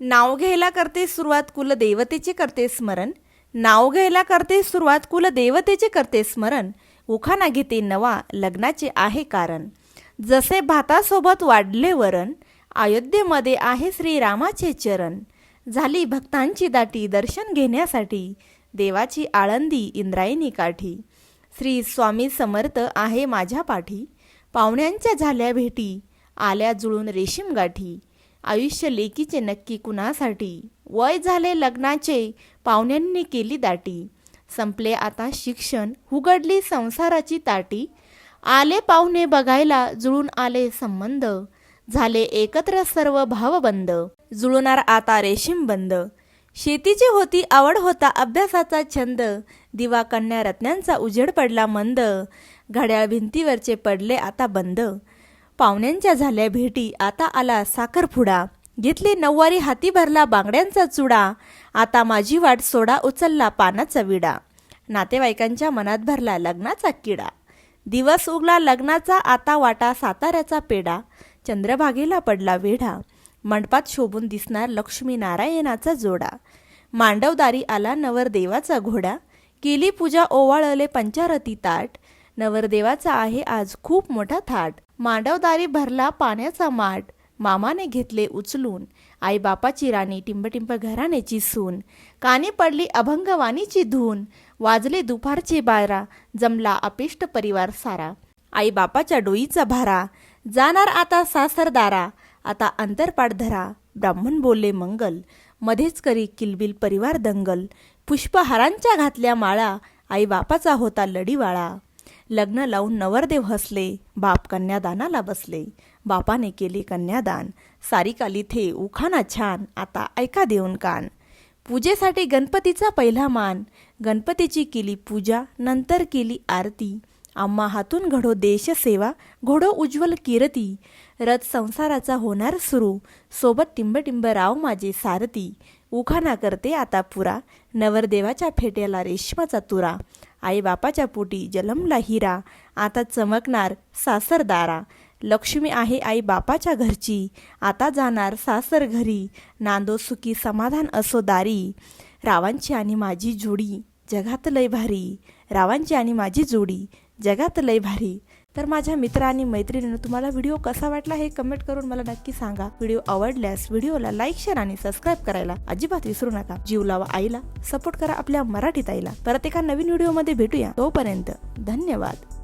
नाव घ्यायला करते सुरुवात कुलदेवतेचे करते स्मरण. नाव घ्यायला करते सुरुवात कुलदेवतेचे करते स्मरण. उखाणा घेते नवा लग्नाचे आहे कारण. जसे भातासोबत वाढले वरण, अयोध्येमध्ये आहे श्रीरामाचे चरण. झाली भक्तांची दाटी दर्शन घेण्यासाठी, देवाची आळंदी इंद्रायणी काठी. श्री स्वामी समर्थ आहे माझ्या पाठी, पाहुण्यांच्या झाल्या भेटी, आल्या जुळून रेशीम गाठी. आयुष्य लेकीचे नक्की कुणासाठी, वय झाले लग्नाचे पाहुण्यांनी केली दाटी. संपले आता शिक्षण उघडली संसाराची ताटी. आले पाहुणे बघायला जुळून आले संबंध, झाले एकत्र सर्व भावबंद. जुळणार आता रेशीम बंद. शेतीची होती आवड होता अभ्यासाचा छंद, दिवा कन्या रत्नांचा उजेड पडला मंद. घड्याळ भिंतीवरचे पडले आता बंद. पाहुण्यांच्या झाल्या भेटी आता आला साखरपुडा. घेतली नऊवारी हाती भरला बांगड्यांचा चुडा. आता माझी वाट सोडा उचलला पानाचा विडा. नातेवाईकांच्या मनात भरला लग्नाचा किडा. दिवस उगला लग्नाचा आता वाटा साताऱ्याचा पेढा. चंद्रभागेला पडला वेढा. मंडपात शोभून दिसणार लक्ष्मी नारायणाचा जोडा. मांडवदारी आला नवरदेवाचा घोडा. केली पूजा ओवाळले पंचारती ताट. नवरदेवाचा आहे आज खूप मोठा थाट. मांडवदारी भरला पाण्याचा माठ. मामाने घेतले उचलून, आई बापाची राणी टिंबटिंब घराण्याची सून. कानी पडली अभंगवाणीची धून, वाजले दुपारचे 12, जमला अपिष्ट परिवार सारा. आई बापाच्या डोईचा भारा, जाणार आता सासरदारा. आता अंतरपाठ धरा, ब्राह्मण बोलले मंगल. मध्येच करी किलबिल परिवार दंगल. पुष्पहारांच्या घातल्या माळा, आई बापाचा होता लढीवाळा. लग्न लावून नवरदेव हसले, बाप कन्यादानाला बसले. बापाने केले कन्यादान, सारिकाली थे उखाणा छान. आता ऐका देऊन कान. पूजेसाठी गणपतीचा पहिला मान. गणपतीची केली पूजा, नंतर केली आरती. आम्हा हातून घडो देश सेवा, घोडो उज्ज्वल कीर्ती. रथ संसाराचा होणार सुरू, सोबत टिंबटिंब राव माझे सारथी. उखाणा करते आता पुरा, नवरदेवाच्या फेट्याला रेशमाचा तुरा. आई बापाच्या पोटी जलमला हिरा, आता चमकणार सासरदारा. लक्ष्मी आहे आई बापाच्या घरची, आता जाणार सासर घरी. नांदो सुखी समाधान असो दारी. रावांची आणि माझी जोडी जगात लय भारी. रावांची आणि माझी जोडी जगात लय भारी. तर माझ्या मित्र आणि मैत्रिणींनो, तुम्हाला व्हिडिओ कसा वाटला हे कमेंट करून मला नक्की सांगा. व्हिडिओ आवडल्यास व्हिडिओला लाईक, शेअर आणि सबस्क्राईब करायला अजिबात विसरू नका. जीव लावा आईला, सपोर्ट करा आपल्या मराठी ताईला. परत एका नवीन व्हिडिओमध्ये भेटूया. तोपर्यंत धन्यवाद.